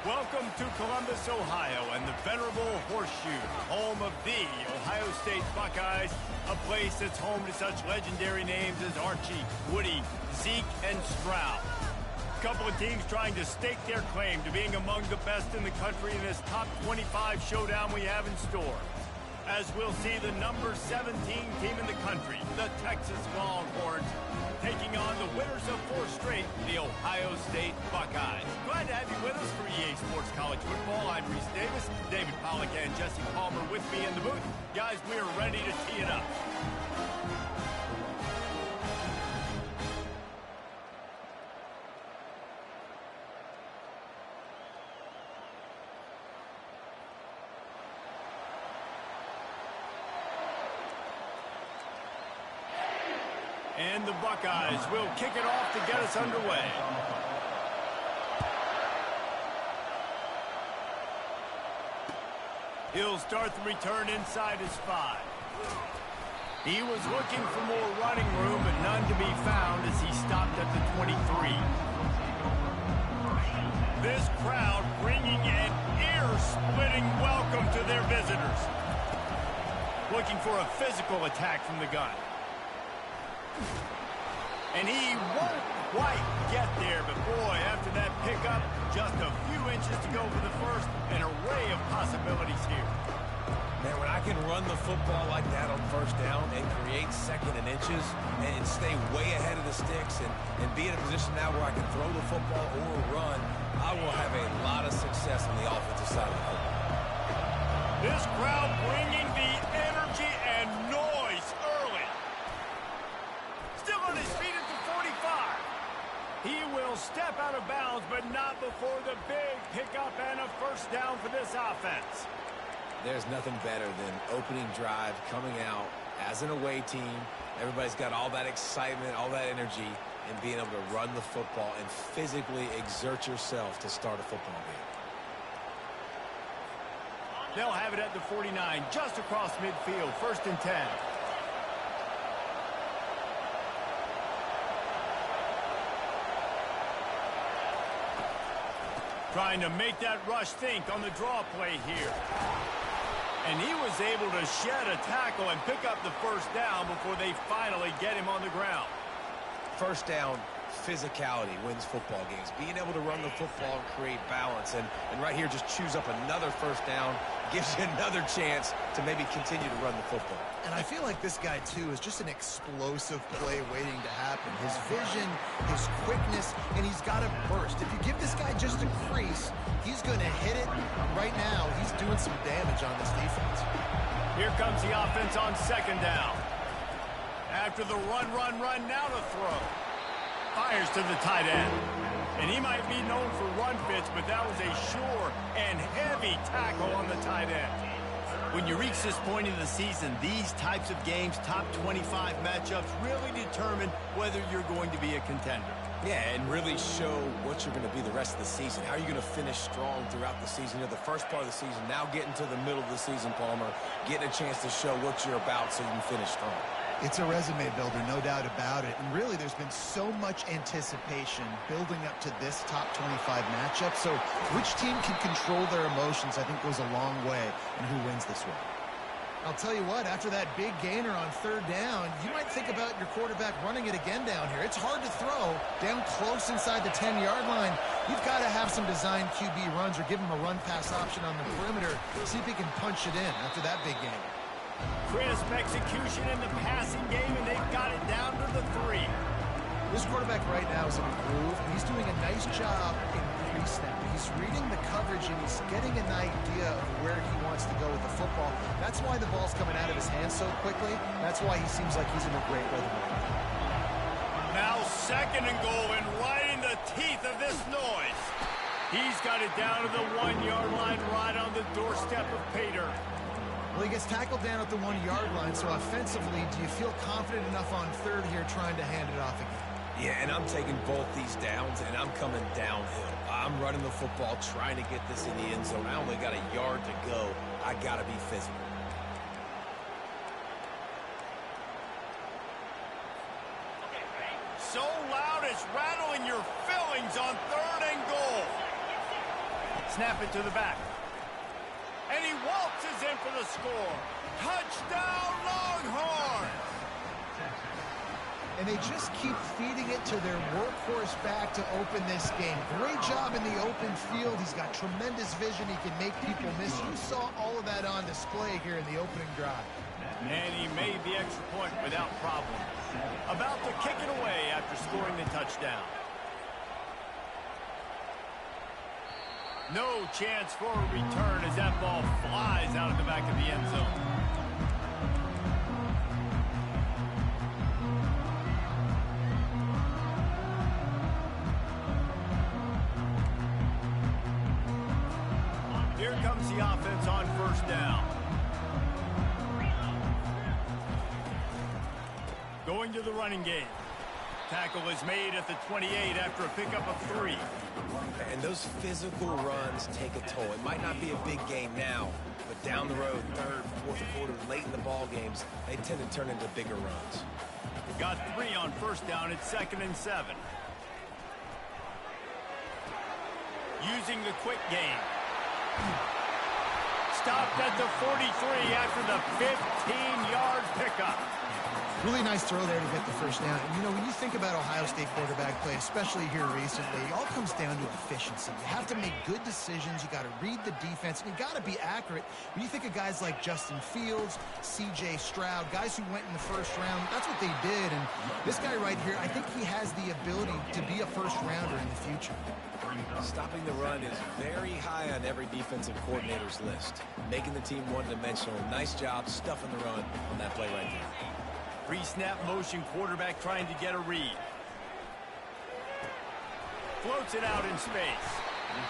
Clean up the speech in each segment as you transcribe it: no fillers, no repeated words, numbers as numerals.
Welcome to Columbus, Ohio, and the venerable Horseshoe, home of the Ohio State Buckeyes, a place that's home to such legendary names as Archie, Woody, Zeke, and Stroud. A couple of teams trying to stake their claim to being among the best in the country in this top 25 showdown we have in store. As we'll see the number 17 team in the country, the Texas Longhorns, taking on the winners of 4 straight, the Ohio State Buckeyes. Glad to have you with us for EA Sports College Football. I'm Reese Davis, David Pollack and Jesse Palmer with me in the booth. Guys, we are ready to tee it up. And the Buckeyes will kick it off to get us underway. He'll start the return inside his 5. He was looking for more running room, but none to be found as he stopped at the 23. This crowd bringing an ear-splitting welcome to their visitors. Looking for a physical attack from the gun. And he won't quite get there, but boy, after that pickup, just a few inches to go for the first, an array of possibilities here. Man, when I can run the football like that on first down and create second and inches and stay way ahead of the sticks and be in a position now where I can throw the football or run, I will have a lot of success on the offensive side of the football. This crowd bringing the energy and noise early. Still on his feet at the 45. He will step out of bounds, but not before the big pickup and a first down for this offense. There's nothing better than opening drive, coming out as an away team. Everybody's got all that excitement, all that energy, and being able to run the football and physically exert yourself to start a football game. They'll have it at the 49, just across midfield, 1st and 10. Trying to make that rush think on the draw play here. And he was able to shed a tackle and pick up the first down before they finally get him on the ground. First down, physicality wins football games. Being able to run the football and create balance. And right here, just choose up another first down, gives you another chance to maybe continue to run the football. And I feel like this guy, too, is just an explosive play waiting to happen. His vision, his quickness, and he's got a burst. If you give this guy just a crease, he's going to hit it. Right now, he's doing some damage on this defense. Here comes the offense on 2nd down. After the run, now to throw. Fires to the tight end. And he might be known for run fits, but that was a sure and heavy tackle on the tight end. When you reach this point in the season, these types of games, top 25 matchups, really determine whether you're going to be a contender. Yeah, and really show what you're going to be the rest of the season. How are you going to finish strong throughout the season? You know, the first part of the season, now getting to the middle of the season, Palmer, getting a chance to show what you're about so you can finish strong. It's a resume builder, no doubt about it. And really, there's been so much anticipation building up to this top 25 matchup. So which team can control their emotions, I think, goes a long way in who wins this one. I'll tell you what, after that big gainer on 3rd down, you might think about your quarterback running it again down here. It's hard to throw down close inside the 10-yard line. You've got to have some designed QB runs or give him a run-pass option on the perimeter. See if he can punch it in after that big gainer. Crisp execution in the passing game, and they've got it down to the 3. This quarterback right now is in a groove, and he's doing a nice job in pre-snap. He's reading the coverage, and he's getting an idea of where he wants to go with the football. That's why the ball's coming out of his hands so quickly. That's why he seems like he's in a great rhythm right now. Now 2nd and goal, and right in the teeth of this noise. He's got it down to the 1-yard line, right on the doorstep of Pater. Well, he gets tackled down at the 1-yard line, so offensively, do you feel confident enough on 3rd here trying to hand it off again? Yeah, and I'm taking both these downs, and I'm coming downhill. I'm running the football, trying to get this in the end zone. I only got a yard to go. I got to be physical. So loud it's rattling your fillings on 3rd and goal. Snap it to the back. And he waltzes in for the score. Touchdown, Longhorns! And they just keep feeding it to their workhorse back to open this game. Great job in the open field. He's got tremendous vision. He can make people miss. You saw all of that on display here in the opening drive. And he made the extra point without problem. About to kick it away after scoring the touchdown. No chance for a return as that ball flies out of the back of the end zone. Here comes the offense on first down. Going to the running game. Tackle is made at the 28 after a pickup of 3. And those physical runs take a toll. It might not be a big game now, but down the road, third, fourth quarter, late in the ball games, they tend to turn into bigger runs. Got 3 on first down. It's 2nd and 7. Using the quick game. Stopped at the 43 after the 15-yard pickup. Really nice throw there to get the first down. And, you know, when you think about Ohio State quarterback play, especially here recently, it all comes down to efficiency. You have to make good decisions. You got to read the defense, and you got to be accurate. When you think of guys like Justin Fields, C.J. Stroud, guys who went in the first round, that's what they did. And this guy right here, I think he has the ability to be a first-rounder in the future. Stopping the run is very high on every defensive coordinator's list. Making the team one-dimensional. Nice job stuffing the run on that play right there. Pre-snap motion quarterback trying to get a read. Floats it out in space.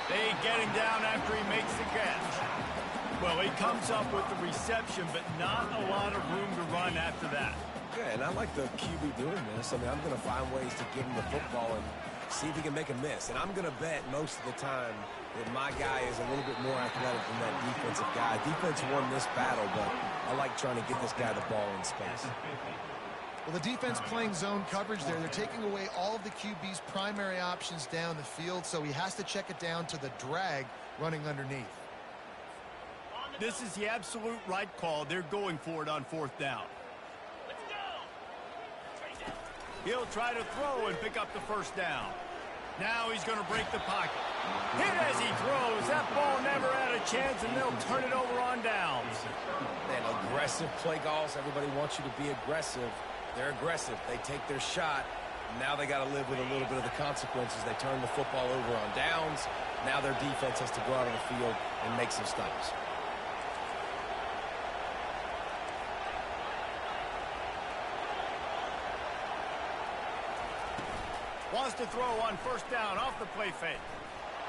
They get him down after he makes the catch. Well, he comes up with the reception, but not a lot of room to run after that. Yeah, and I like the QB doing this. I mean, I'm going to find ways to give him the football and see if he can make a miss. And I'm going to bet most of the time that my guy is a little bit more athletic than that defensive guy. Defense won this battle, but I like trying to get this guy the ball in space. Well, the defense playing zone coverage there. They're taking away all of the QB's primary options down the field, so he has to check it down to the drag running underneath. This is the absolute right call. They're going for it on 4th down. He'll try to throw and pick up the first down. Now he's going to break the pocket. Hit as he throws. That ball never had a chance, and they'll turn it over on downs. Man, aggressive play calls. Everybody wants you to be aggressive. They're aggressive. They take their shot. Now they got to live with a little bit of the consequences. They turn the football over on downs. Now their defense has to go out on the field and make some stops. Wants to throw on first down off the play fake.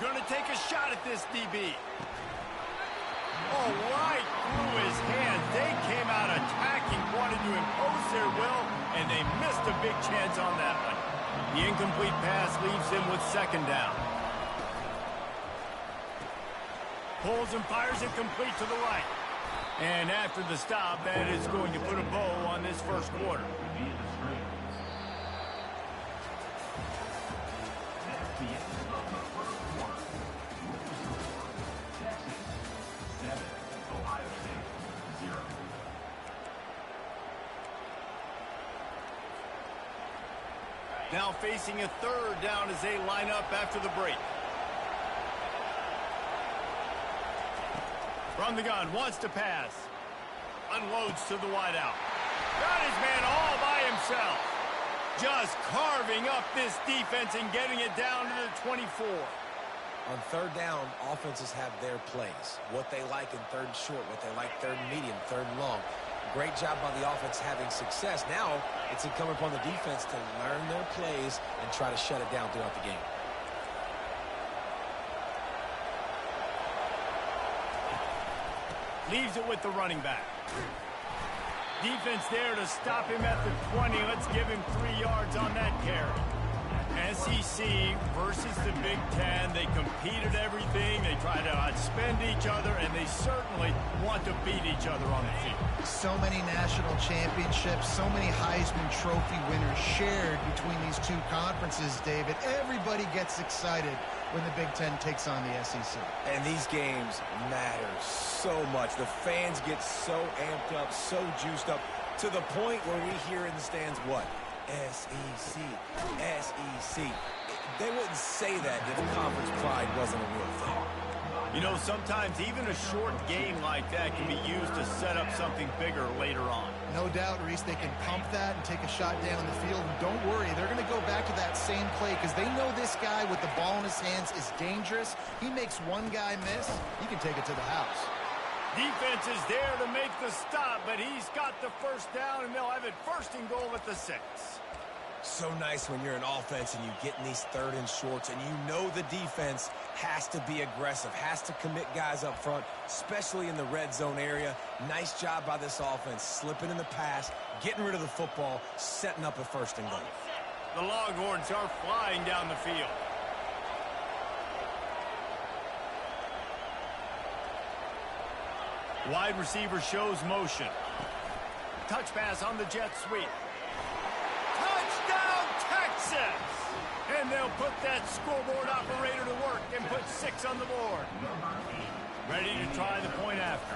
Going to take a shot at this DB. Oh, right through his hands. They came out attacking, wanted to impose their will, and they missed a big chance on that one. The incomplete pass leaves them with 2nd down. Pulls and fires it complete to the right. And after the stop, that is going to put a bow on this first quarter. Now facing a 3rd down as they line up after the break. From the gun, wants to pass. Unloads to the wideout. Got his man all by himself. Just carving up this defense and getting it down to the 24. On 3rd down, offenses have their plays. What they like in 3rd and short, what they like 3rd and medium, 3rd and long. Great job by the offense having success. Now it's incumbent upon the defense to learn their plays and try to shut it down throughout the game. Leaves it with the running back. Defense there to stop him at the 20. Let's give him 3 yards on that carry. SEC versus the Big Ten. They compete at everything. They try to outspend each other, and they certainly want to beat each other on the field. So many national championships, so many Heisman Trophy winners shared between these two conferences, David. Everybody gets excited when the Big Ten takes on the SEC. And these games matter so much. The fans get so amped up, so juiced up, to the point where we hear in the stands what? SEC, SEC. They wouldn't say that if conference pride wasn't a real thing. You know, sometimes even a short game like that can be used to set up something bigger later on. No doubt, Reese, they can pump that and take a shot down the field. And don't worry, they're going to go back to that same play because they know this guy with the ball in his hands is dangerous. He makes one guy miss, he can take it to the house. Defense is there to make the stop, but he's got the first down, and they'll have it first and goal at the 6. So nice when you're an offense and you get in these 3rd and shorts and you know the defense has to be aggressive, has to commit guys up front, especially in the red zone area. Nice job by this offense, slipping in the pass, getting rid of the football, setting up a first and goal. The Longhorns are flying down the field. Wide receiver shows motion. Touch pass on the jet sweep. Touchdown, Texas! And they'll put that scoreboard operator to work and put 6 on the board. Ready to try the point after.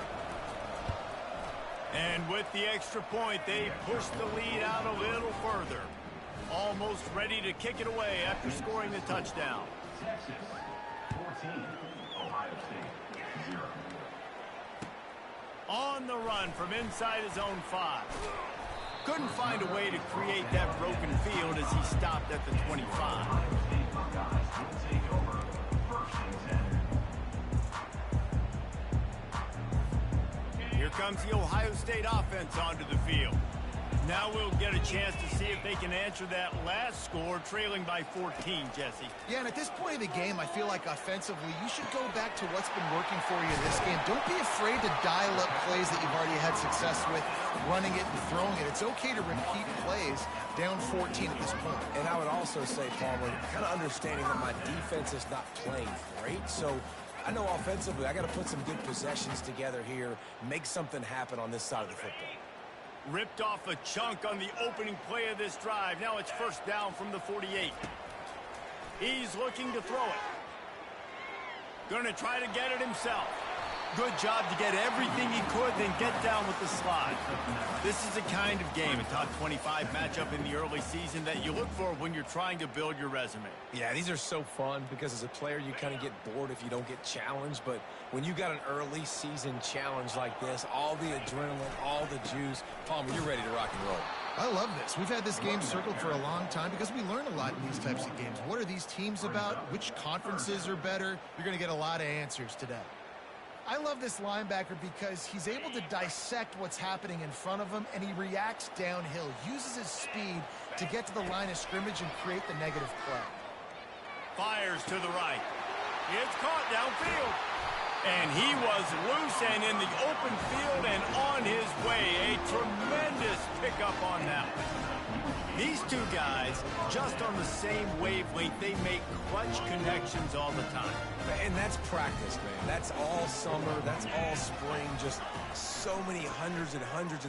And with the extra point, they push the lead out a little further. Almost ready to kick it away after scoring the touchdown. Texas, 14, Ohio State, 0. On the run from inside his own 5. Couldn't find a way to create that broken field as he stopped at the 25. Here comes the Ohio State offense onto the field. Now we'll get a chance to see if they can answer that last score, trailing by 14, Jesse. Yeah, and at this point of the game, I feel like offensively, you should go back to what's been working for you this game. Don't be afraid to dial up plays that you've already had success with, running it and throwing it. It's okay to repeat plays down 14 at this point. And I would also say, Palmer, kind of understanding that my defense is not playing great, so I know offensively I got to put some good possessions together here, make something happen on this side of the football. Ripped off a chunk on the opening play of this drive. Now it's first down from the 48. He's looking to throw it. Gonna try to get it himself. Good job to get everything he could, then get down with the slide. This is the kind of game, a top 25 matchup in the early season, that you look for when you're trying to build your resume. Yeah, these are so fun because as a player you kind of get bored if you don't get challenged, but when you got an early season challenge like this, all the adrenaline, all the juice, Palmer, you're ready to rock and roll. I love this. We've had this game circled for a long time because we learn a lot in these types of games. What are these teams about? Which conferences are better? You're going to get a lot of answers today. I love this linebacker because he's able to dissect what's happening in front of him, and he reacts downhill, uses his speed to get to the line of scrimmage and create the negative play. Fires to the right. It's caught downfield. And he was loose and in the open field and on his way. A tremendous pickup on that one. These two guys, just on the same wavelength, they make clutch connections all the time. And that's practice, man. That's all summer. That's all spring. Just so many hundreds and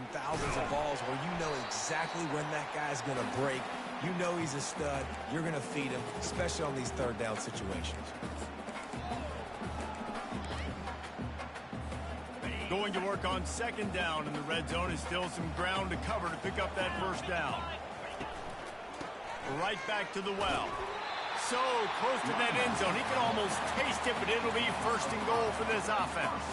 thousands of balls where you know exactly when that guy's going to break. You know he's a stud. You're going to feed him, especially on these third down situations. Going to work on second down, and the red zone is still some ground to cover to pick up that first down. Right back to the well. So close to that end zone. He can almost taste it, but it'll be first and goal for this offense.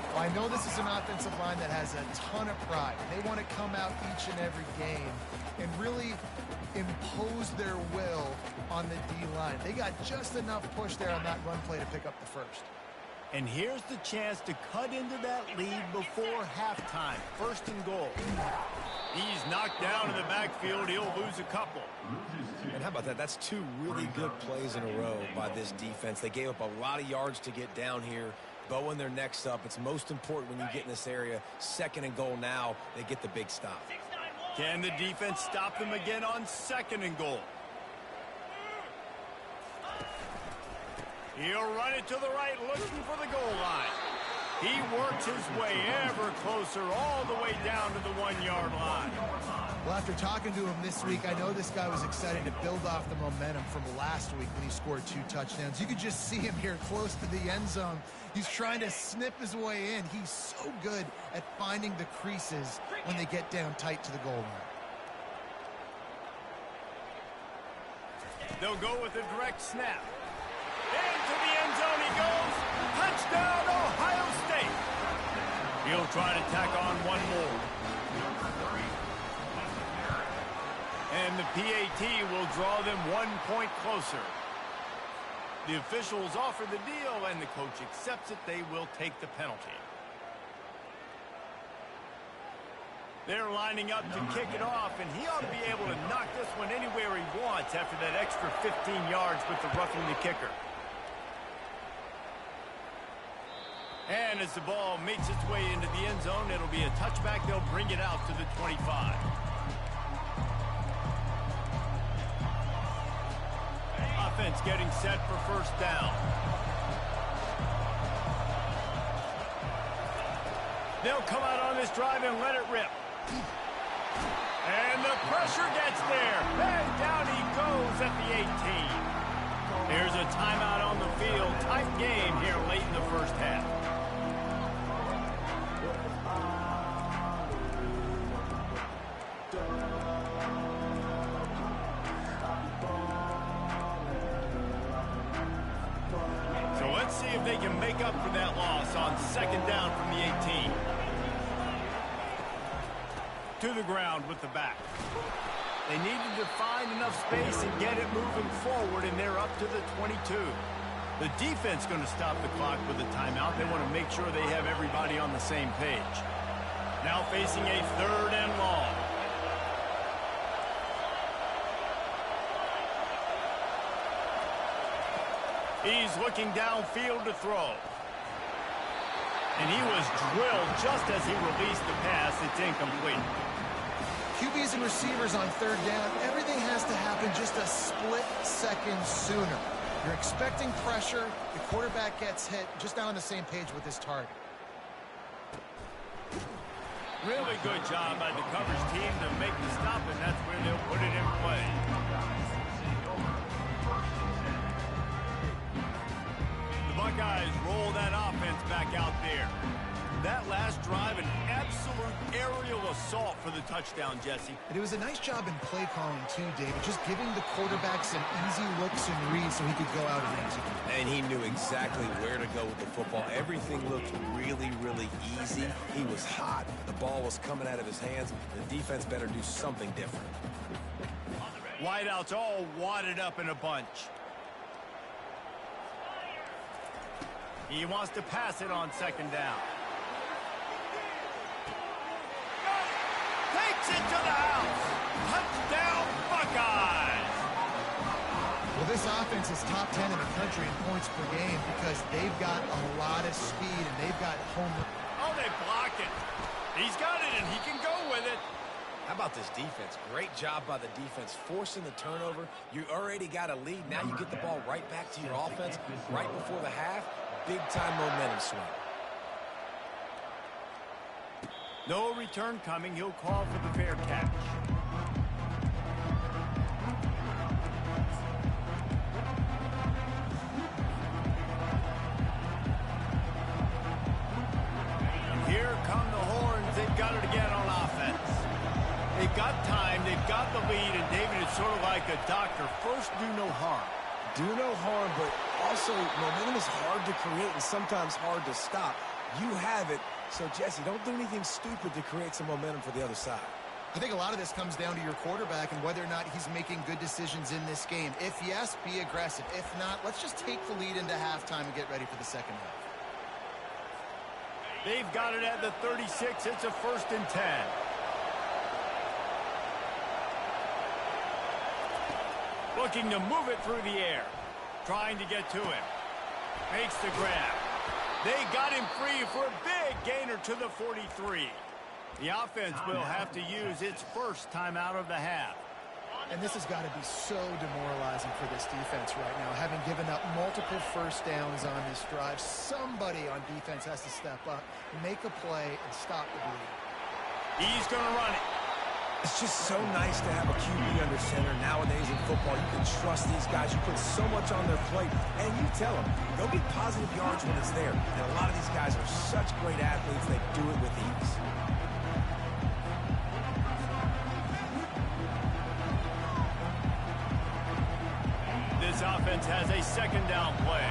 Well, I know this is an offensive line that has a ton of pride. They want to come out each and every game and really impose their will on the D-line. They got just enough push there on that run play to pick up the first. And here's the chance to cut into that lead before halftime. First and goal. He's knocked down in the backfield. He'll lose a couple. And how about that? That's two really good plays in a row by this defense. They gave up a lot of yards to get down here. Bowen, their next up. It's most important when you get in this area. Second and goal now. They get the big stop. Can the defense stop them again on second and goal? He'll run it to the right, looking for the goal line. He works his way ever closer all the way down to the 1-yard line. Well, after talking to him this week, I know this guy was excited to build off the momentum from last week when he scored 2 touchdowns. You could just see him here close to the end zone. He's trying to snip his way in. He's so good at finding the creases when they get down tight to the goal line. They'll go with a direct snap. Into the end zone he goes. Touchdown, Ohio State. He'll try to tack on one more. And the PAT will draw them 1 point closer. The officials offer the deal, and the coach accepts it. They will take the penalty. They're lining up to kick it off, and he ought to be able to knock this one anywhere he wants after that extra 15 yards with the roughing the kicker. And as the ball makes its way into the end zone, it'll be a touchback. They'll bring it out to the 25. Offense getting set for first down. They'll come out on this drive and let it rip. And the pressure gets there. And down he goes at the 18. Here's a timeout on the field. Tight game here late in the first half. So let's see if they can make up for that loss on second down from the 18. To the ground with the back. They needed to find enough space and get it moving forward, and they're up to the 22. The defense going to stop the clock with a timeout. They want to make sure they have everybody on the same page. Now facing a 3rd and long. He's looking downfield to throw. And he was drilled just as he released the pass. It's incomplete. QBs and receivers on 3rd down, everything has to happen just a split second sooner. You're expecting pressure, the quarterback gets hit, just not on the same page with his target. Really good job by the coverage team to make the stop, and that's where they'll put it in play. The Buckeyes roll that offense back out there. That last drive, an absolute aerial assault for the touchdown, Jesse. And it was a nice job in play calling, too, David, just giving the quarterback some easy looks and reads so he could go out and execute. And he knew exactly where to go with the football. Everything looked really, really easy. He was hot. The ball was coming out of his hands. The defense better do something different. Wideouts all wadded up in a bunch. He wants to pass it on second down. Takes it to the house. Touchdown, Buckeyes. Well, this offense is top 10 in the country in points per game because they've got a lot of speed and they've got home. Oh, they block it. He's got it, and he can go with it. How about this defense? Great job by the defense, forcing the turnover. You already got a lead. Now you get the ball right back to your offense right before the half. Big-time momentum swing. No return coming. He'll call for the fair catch. And here come the horns. They've got it again on offense. They've got time. They've got the lead. And David, it's sort of like a doctor. First, do no harm. Do no harm, but also momentum is hard to create and sometimes hard to stop. You have it. So, Jesse, don't do anything stupid to create some momentum for the other side. I think a lot of this comes down to your quarterback and whether or not he's making good decisions in this game. If yes, be aggressive. If not, let's just take the lead into halftime and get ready for the second half. They've got it at the 36. It's a 1st and 10. Looking to move it through the air. Trying to get to him. Makes the grab. They got him free for a big gainer to the 43. The offense will have to use its first timeout of the half. And this has got to be so demoralizing for this defense right now, having given up multiple first downs on this drive. Somebody on defense has to step up, make a play, and stop the bleeding. He's going to run it. It's just so nice to have a QB under center. Nowadays in football, you can trust these guys. You put so much on their plate, and you tell them, go get positive yards when it's there. And a lot of these guys are such great athletes, they do it with ease. This offense has a second down play.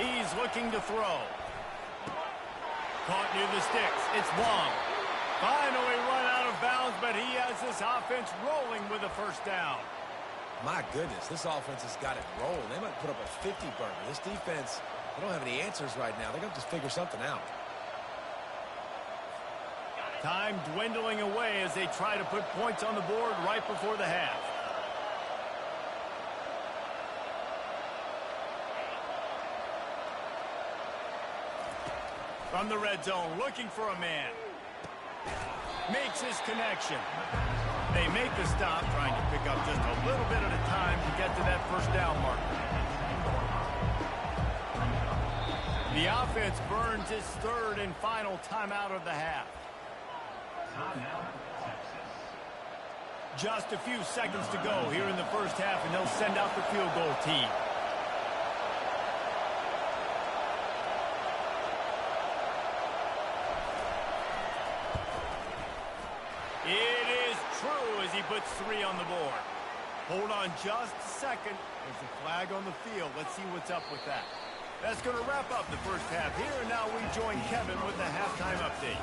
He's looking to throw. Caught near the sticks. It's long. Finally run out of bounds, but he has this offense rolling with a first down. My goodness, this offense has got it rolling. They might put up a 50-burger. This defense, they don't have any answers right now. They're going to just figure something out. Time dwindling away as they try to put points on the board right before the half. From the red zone, looking for a man. Makes his connection. They make the stop, trying to pick up just a little bit at a time to get to that first down mark. The offense burns its third and final timeout of the half. Just a few seconds to go here in the first half, and they'll send out the field goal team. It is true as he puts 3 on the board. Hold on just a second. There's a flag on the field. Let's see what's up with that. That's going to wrap up the first half here, and now we join Kevin with the halftime update.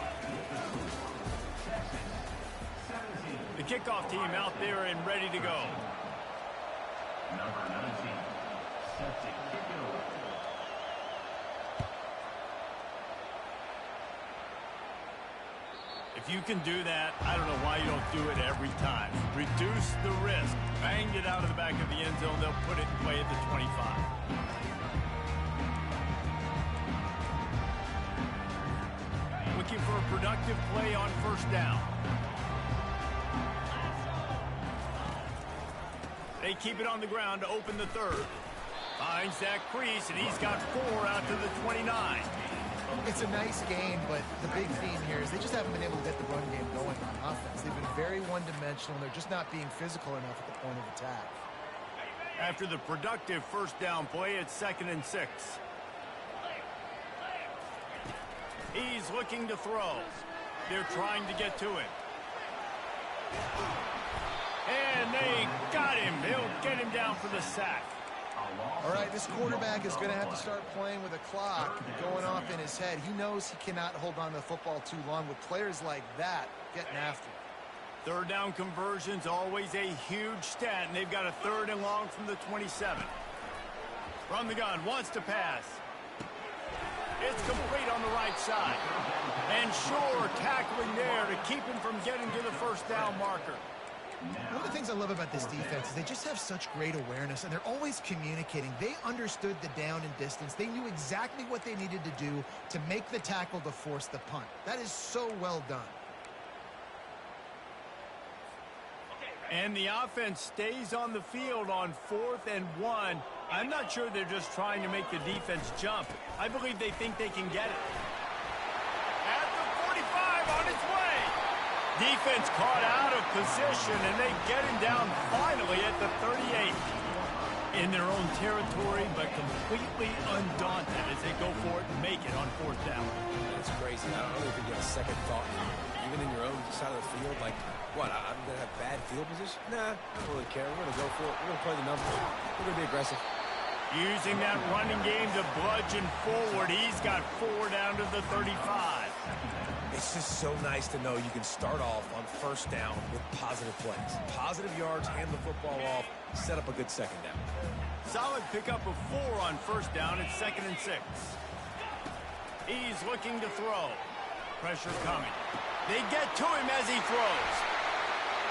The kickoff team out there and ready to go. Number 19, set to kick it away. If you can do that, I don't know why you don't do it every time. Reduce the risk. Bang it out of the back of the end zone. They'll put it in play at the 25. Looking for a productive play on first down. They keep it on the ground to open the third. Finds that crease, and he's got 4 out to the 29. It's a nice game, but the big theme here is they just haven't been able to get the run game going on offense. They've been very one-dimensional, and they're just not being physical enough at the point of attack. After the productive first down play, it's 2nd and 6. He's looking to throw. They're trying to get to him. And they got him. They'll get him down for the sack. All right, this quarterback is going to have to start playing with a clock going off in his head. He knows he cannot hold on to the football too long with players like that getting after him. Third down conversion's always a huge stat, and they've got a 3rd and long from the 27. From the gun, wants to pass. It's complete on the right side. And sure, tackling there to keep him from getting to the first down marker. One of the things I love about this defense is they just have such great awareness, and they're always communicating. They understood the down and distance. They knew exactly what they needed to do to make the tackle to force the punt. That is so well done. And the offense stays on the field on 4th and 1. I'm not sure they're just trying to make the defense jump. I believe they think they can get it. At the 45 on its way. Defense caught out of position, and they get him down finally at the 38. In their own territory, but completely undaunted as they go for it and make it on 4th down. That's crazy. I don't even get a second thought. Even in your own side of the field, like, what, I'm going to have bad field position? Nah, I don't really care. We're going to go for it. We're going to play the numbers. We're going to be aggressive. Using that running game to bludgeon forward. He's got 4 down to the 35. It's just so nice to know you can start off on first down with positive plays. Positive yards, hand the football off, set up a good second down. Solid pickup of 4 on first down. It's 2nd and 6. He's looking to throw. Pressure coming. They get to him as he throws.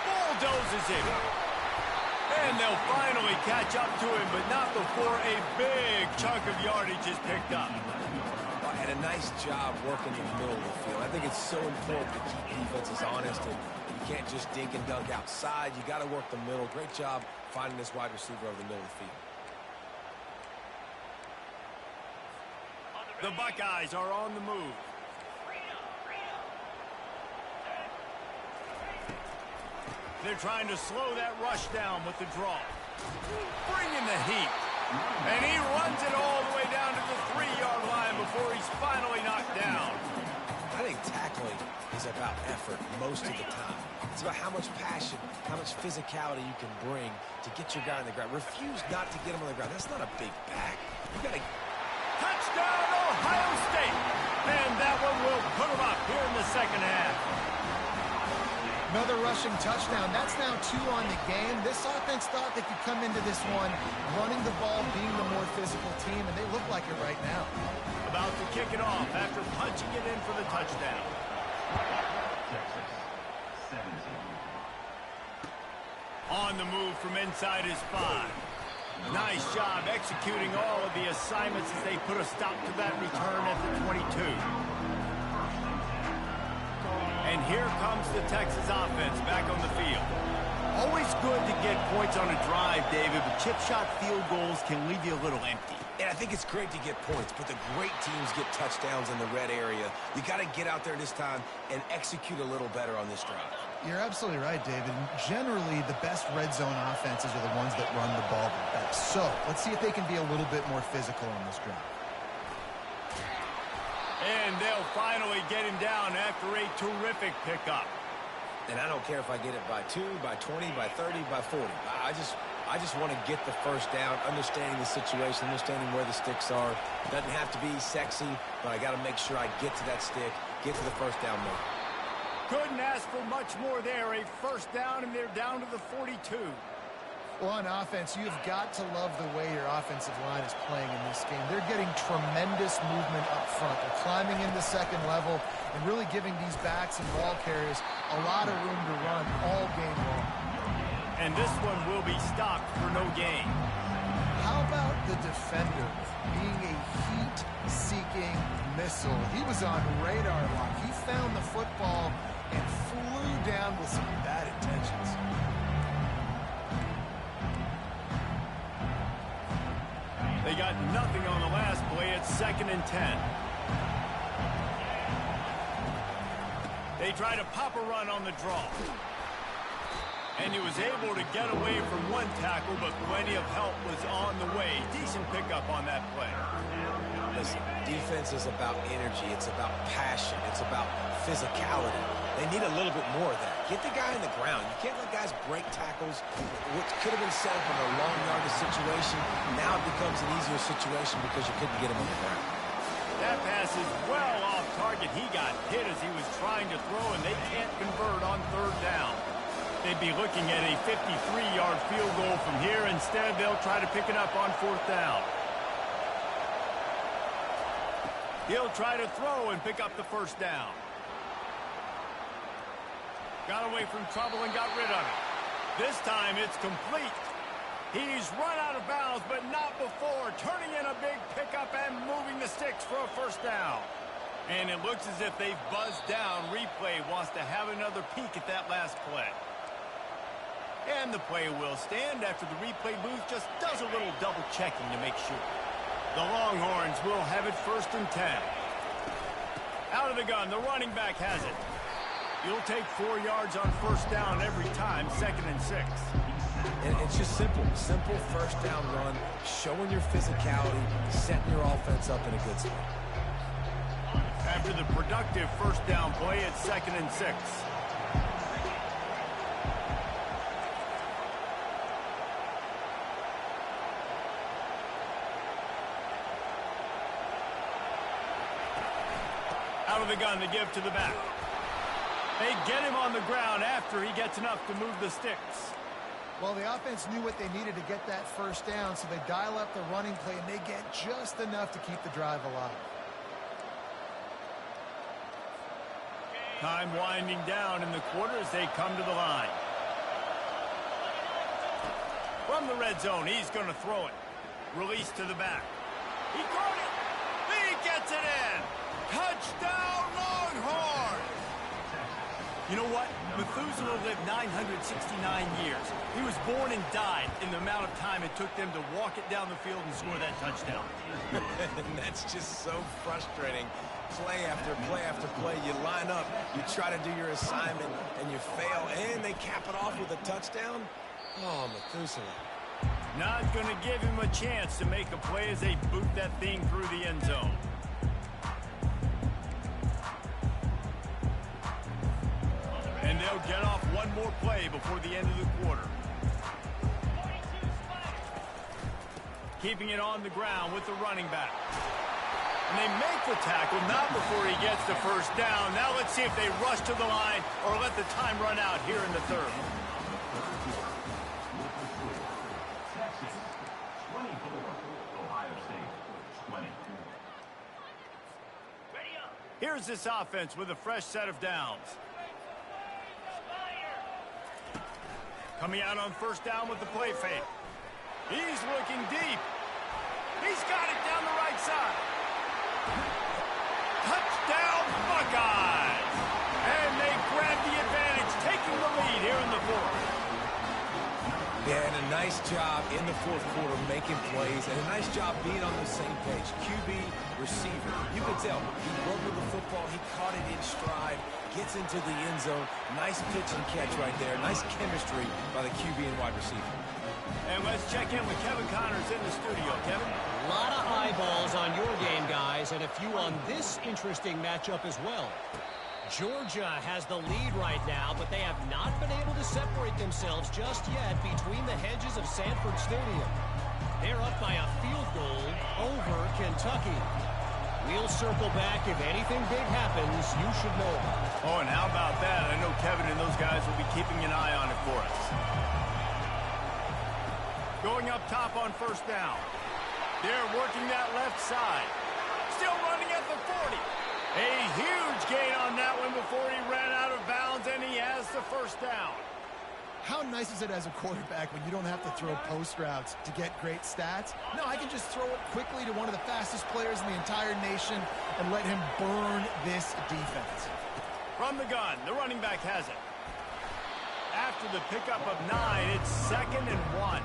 Bulldozes him. And they'll finally catch up to him, but not before a big chunk of yardage is picked up. had a nice job working in the middle of the field. I think it's so important to keep defenses honest, and you can't just dink and dunk outside. You got to work the middle. Great job finding this wide receiver over the middle of the field. The Buckeyes are on the move. They're trying to slow that rush down with the draw. Bringing the heat. And he runs it all the way down to the 3-yard line before he's finally knocked down. I think tackling is about effort most of the time. It's about how much passion, how much physicality you can bring to get your guy on the ground. Refuse not to get him on the ground. That's not a big back. You got to... Touchdown, Ohio State! And that one will put them up here in the second half. Another rushing touchdown. That's now 2 on the game. This offense thought they could come into this one running the ball, being the more physical team, and they look like it right now. About to kick it off after punching it in for the touchdown. Texas 17. On the move from inside his 5. Nice job executing all of the assignments as they put a stop to that return at the 22. And here comes the Texas offense back on the field. Always good to get points on a drive, David, but chip shot field goals can leave you a little empty. And I think it's great to get points, but the great teams get touchdowns in the red area. You got to get out there this time and execute a little better on this drive. You're absolutely right, David. Generally, the best red zone offenses are the ones that run the ball the best. So let's see if they can be a little bit more physical on this drive. And they'll finally get him down after a terrific pickup. And I don't care if I get it by 2, by 20, by 30, by 40. I just want to get the first down, understanding the situation, understanding where the sticks are. Doesn't have to be sexy, but I got to make sure I get to that stick, get to the first down mode. Couldn't ask for much more there. A first down, and they're down to the 42. Well, on offense, you've got to love the way your offensive line is playing in this game. They're getting tremendous movement up front. They're climbing in the second level and really giving these backs and ball carriers a lot of room to run all game long. And this one will be stopped for no gain. How about the defender being a heat-seeking missile? He was on radar lock. He found the football and flew down with some bad intentions. They got nothing on the last play. It's 2nd and 10. They try to pop a run on the draw. And he was able to get away from one tackle, but plenty of help was on the way. Decent pickup on that play. Listen, defense is about energy. It's about passion. It's about physicality. They need a little bit more of that. Get the guy on the ground. You can't let guys break tackles. What could have been set up in a long yardage situation, now it becomes an easier situation because you couldn't get him on the ground. That pass is well off target. He got hit as he was trying to throw, and they can't convert on 3rd down. They'd be looking at a 53-yard field goal from here. Instead, they'll try to pick it up on 4th down. He'll try to throw and pick up the first down. Got away from trouble and got rid of it. This time it's complete. He's run out of bounds, but not before. Turning in a big pickup and moving the sticks for a first down. And it looks as if they've buzzed down. Replay wants to have another peek at that last play. And the play will stand after the replay booth just does a little double checking to make sure. The Longhorns will have it 1st and 10. Out of the gun, the running back has it. You'll take 4 yards on 1st down every time, 2nd and 6. And it's just simple. Simple first down run, showing your physicality, setting your offense up in a good spot. After the productive first down play, it's 2nd and 6. Out of the gun to give to the back. They get him on the ground after he gets enough to move the sticks. Well, the offense knew what they needed to get that first down, so they dial up the running play, and they get just enough to keep the drive alive. Time winding down in the quarter as they come to the line. From the red zone, he's going to throw it. Release to the back. He caught it. He gets it in. Touchdown, Longhorns! You know what? Methuselah lived 969 years. He was born and died in the amount of time it took them to walk it down the field and score that touchdown. And that's just so frustrating. Play after play after play, you line up, you try to do your assignment, and you fail, and they cap it off with a touchdown? Oh, Methuselah. Not going to give him a chance to make a play as they boot that thing through the end zone. And they'll get off one more play before the end of the quarter. Keeping it on the ground with the running back. And they make the tackle, not before he gets the first down. Now let's see if they rush to the line or let the time run out here in the third. Texas 24, Ohio State 20. Here's this offense with a fresh set of downs. Coming out on first down with the play fake. He's looking deep. He's got it down the right side. Touchdown, Buckeyes! And they grab the advantage, taking the lead here in the fourth. Yeah, and a nice job in the fourth quarter making plays, and a nice job being on the same page. QB, receiver. You can tell he broke with the football, he caught it in stride, gets into the end zone. Nice pitch and catch right there. Nice chemistry by the QB and wide receiver. And let's check in with Kevin Connors in the studio. Kevin? A lot of eyeballs on your game, guys, and a few on this interesting matchup as well. Georgia has the lead right now, but they have not been able to separate themselves just yet between the hedges of Sanford Stadium. They're up by a field goal over Kentucky. We'll circle back. If anything big happens, you should know about it. Oh, and how about that? I know Kevin and those guys will be keeping an eye on it for us. Going up top on first down. They're working that left side. Still running at the 40. A huge gain on that one before he ran out of bounds, and he has the first down. How nice is it as a quarterback when you don't have to throw post routes to get great stats? No, I can just throw it quickly to one of the fastest players in the entire nation and let him burn this defense. From the gun, the running back has it. After the pickup of 9, it's 2nd and 1.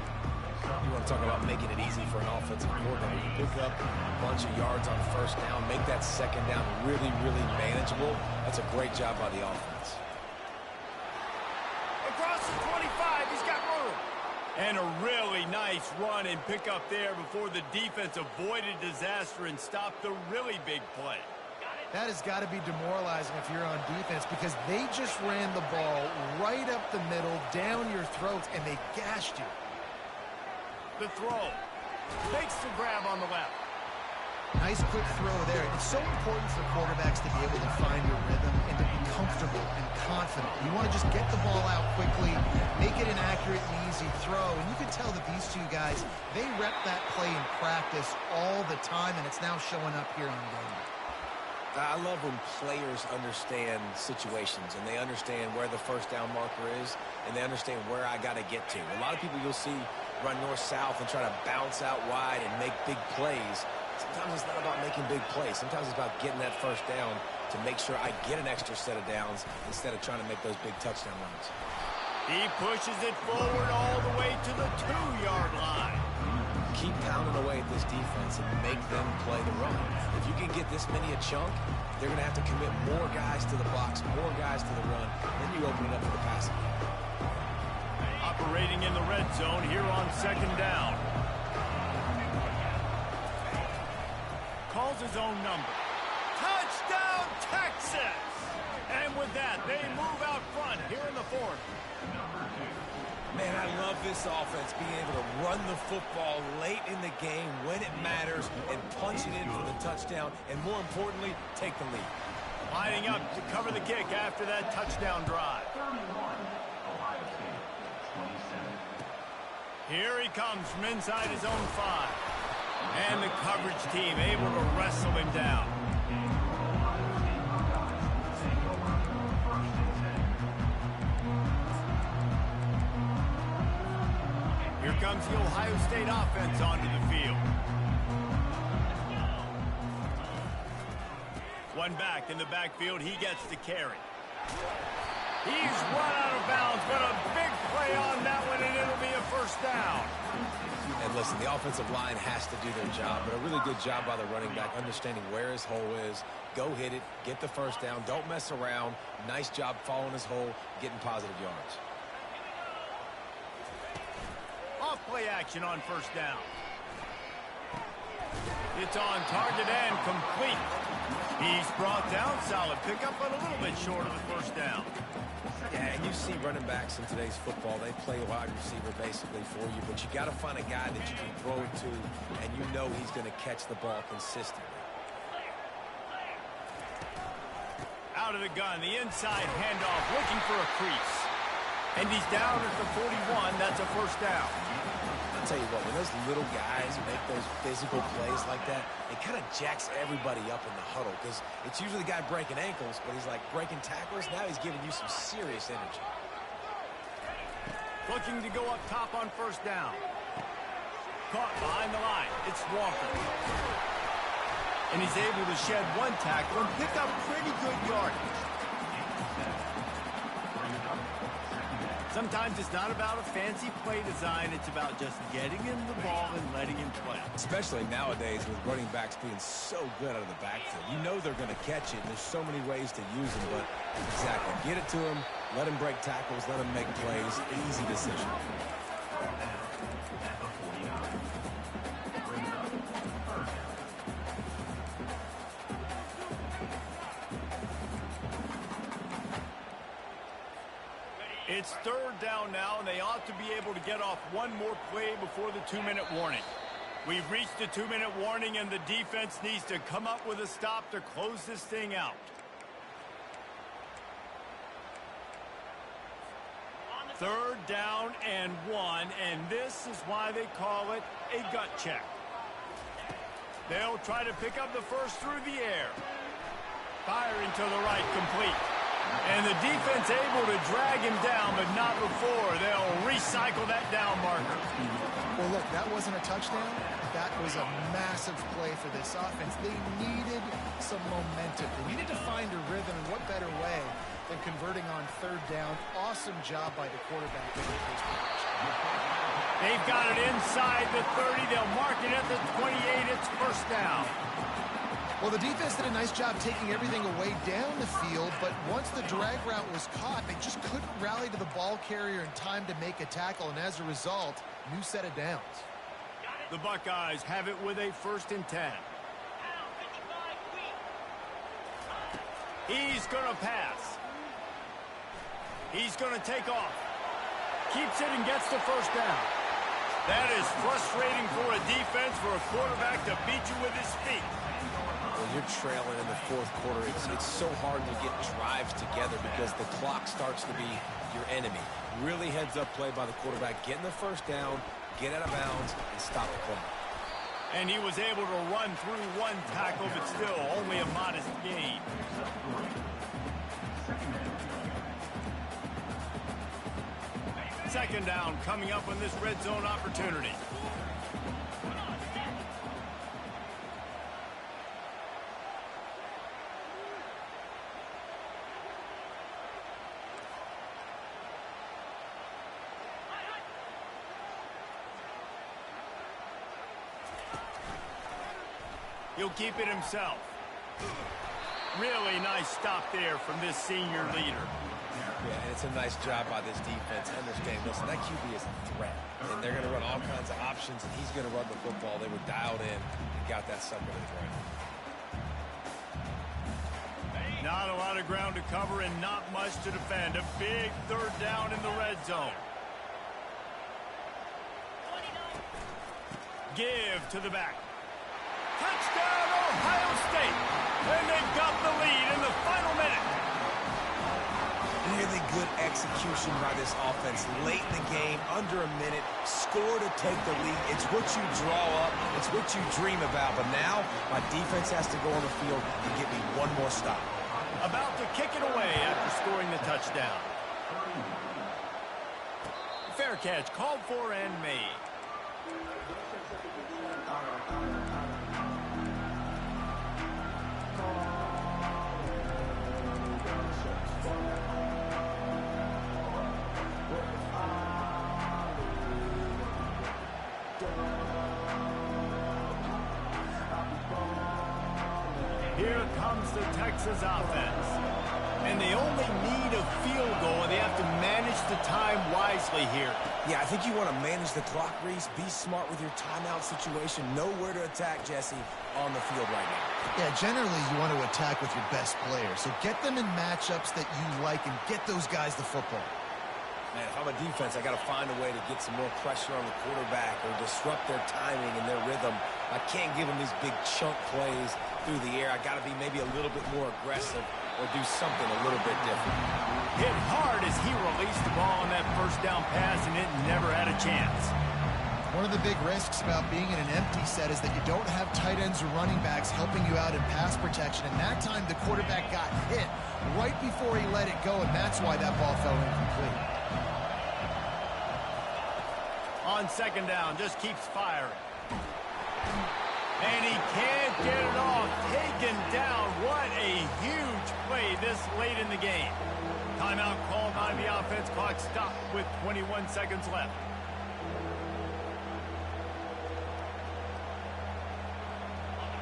You want to talk about making it easy for an offensive coordinator. You pick up a bunch of yards on first down, make that second down really, really manageable. That's a great job by the offense. Across the 25, he's got room. And a really nice run and pickup there before the defense avoided disaster and stopped the really big play. That has got to be demoralizing if you're on defense because they just ran the ball right up the middle, down your throats, and they gashed you. The throw. Makes the grab on the left. Nice quick throw there. It's so important for quarterbacks to be able to find your rhythm and to be comfortable and confident. You want to just get the ball out quickly, make it an accurate and easy throw. And you can tell that these two guys, they rep that play in practice all the time, and it's now showing up here on game. I love when players understand situations and they understand where the first down marker is and they understand where I got to get to. A lot of people you'll see run north-south and try to bounce out wide and make big plays. Sometimes it's not about making big plays. Sometimes it's about getting that first down to make sure I get an extra set of downs instead of trying to make those big touchdown runs. He pushes it forward all the way to the 2-yard line. Keep pounding away at this defense and make them play the run. If you can get this many a chunk, they're going to have to commit more guys to the box, more guys to the run. Then you open it up for the passing. Operating in the red zone here on 2nd down. Calls his own number. Touchdown, Texas! And with that, they move out front here in the 4th. Man, I love this offense being able to run the football late in the game when it matters and punch it in for the touchdown and, more importantly, take the lead. Lining up to cover the kick after that touchdown drive. 31, Ohio State 27. Here he comes from inside his own 5. And the coverage team able to wrestle him down. Here comes the Ohio State offense onto the field. One back in the backfield. He gets the carry. He's run out of bounds, but a big play on that one, and it'll be a first down. And listen, the offensive line has to do their job, but a really good job by the running back, understanding where his hole is. Go hit it, get the first down, don't mess around. Nice job following his hole, getting positive yards. Off play action on first down. It's on target and complete. He's brought down, solid pickup, but a little bit short of the first down. Yeah, and you see running backs in today's football, they play wide receiver basically for you, but you got to find a guy that you can throw it to, and you know he's going to catch the ball consistently. Out of the gun, the inside handoff, looking for a crease. And he's down at the 41. That's a first down. I'll tell you what, when those little guys make those physical plays like that, it kind of jacks everybody up in the huddle because it's usually the guy breaking ankles, but he's like breaking tackles. Now he's giving you some serious energy. Looking to go up top on first down. Caught behind the line. It's Walker. And he's able to shed one tackle and pick up pretty good yardage. Sometimes it's not about a fancy play design. It's about just getting him the ball and letting him play. Especially nowadays with running backs being so good out of the backfield. You know they're going to catch it, and there's so many ways to use them, but exactly. Get it to him, let him break tackles, let him make plays. Easy decision. It's third down now, and they ought to be able to get off one more play before the 2-minute warning. We've reached the 2-minute warning, and the defense needs to come up with a stop to close this thing out. Third down and 1, and this is why they call it a gut check. They'll try to pick up the first through the air. Firing to the right, complete. And the defense able to drag him down, but not before. They'll recycle that down marker. Well, look, that wasn't a touchdown. That was a massive play for this offense. They needed some momentum. They needed to find a rhythm, and what better way than converting on third down. Awesome job by the quarterback. They've got it inside the 30. They'll mark it at the 28. It's first down. Well, the defense did a nice job taking everything away down the field, but once the drag route was caught, they just couldn't rally to the ball carrier in time to make a tackle, and as a result, new set of downs. The Buckeyes have it with a 1st and 10. He's going to pass. He's going to take off. Keeps it and gets the first down. That is frustrating for a defense, for a quarterback to beat you with his feet. When you're trailing in the fourth quarter, it's so hard to get drives together because the clock starts to be your enemy. Really heads-up play by the quarterback, getting the first down, get out of bounds, and stop the clock. And he was able to run through one tackle, but still only a modest gain. Second down coming up on this red zone opportunity. He'll keep it himself. Really nice stop there from this senior leader. Yeah, and it's a nice job by this defense. Understand, listen, that QB is a threat. And they're going to run all kinds of options, and he's going to run the football. They were dialed in and got that sucker to the ground. Not a lot of ground to cover and not much to defend. A big third down in the red zone. Give to the back. Touchdown, Ohio State. And they've got the lead in the final minute. Really good execution by this offense. Late in the game, under a minute, score to take the lead. It's what you draw up. It's what you dream about. But now, my defense has to go on the field and get me one more stop. About to kick it away after scoring the touchdown. Fair catch, called for and made. Here comes the Texas offense. And they only need a field goal, and they have to manage the time wisely here. Yeah, I think you want to manage the clock, Reese. Be smart with your timeout situation. Know where to attack, Jesse, on the field right now. Yeah, generally you want to attack with your best player. So get them in matchups that you like and get those guys the football. Man, if I'm a defense, I got to find a way to get some more pressure on the quarterback or disrupt their timing and their rhythm. I can't give them these big chunk plays through the air. I got to be maybe a little bit more aggressive or do something a little bit different. Hit hard as he released the ball on that first down pass, and it never had a chance. One of the big risks about being in an empty set is that you don't have tight ends or running backs helping you out in pass protection. And that time the quarterback got hit right before he let it go, and that's why that ball fell incomplete. On second down, just keeps firing. And he can't get it off. Taken down. What a huge play this late in the game. Timeout called by the offense. Clock stopped with 21 seconds left.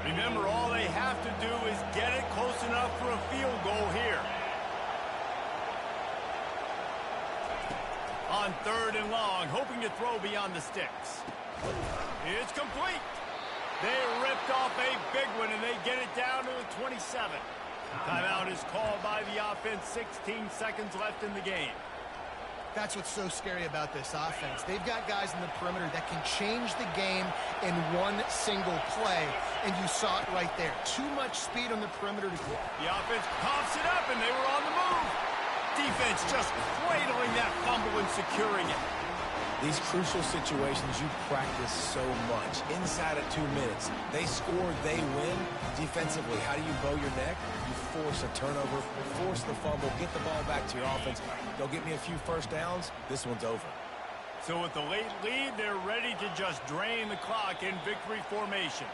Remember, all they have to do is get it close enough for a field goal here. On third and long, hoping to throw beyond the sticks. It's complete. They ripped off a big one, and they get it down to the 27. Timeout is called by the offense. 16 seconds left in the game. That's what's so scary about this offense. They've got guys in the perimeter that can change the game in one single play, and you saw it right there. Too much speed on the perimeter to get. The offense coughs it up, and they were on the move. Defense just cradling that fumble and securing it. These crucial situations you practice so much. Inside of 2 minutes, they score, they win. Defensively, how do you bow your neck? You force a turnover, force the fumble, get the ball back to your offense. Go get me a few first downs. This one's over. So with the late lead, they're ready to just drain the clock in victory formation.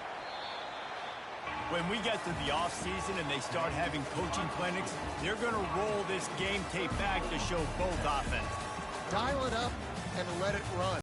When we get to the offseason and they start having coaching clinics, they're going to roll this game tape back to show both offenses. Dial it up and let it run.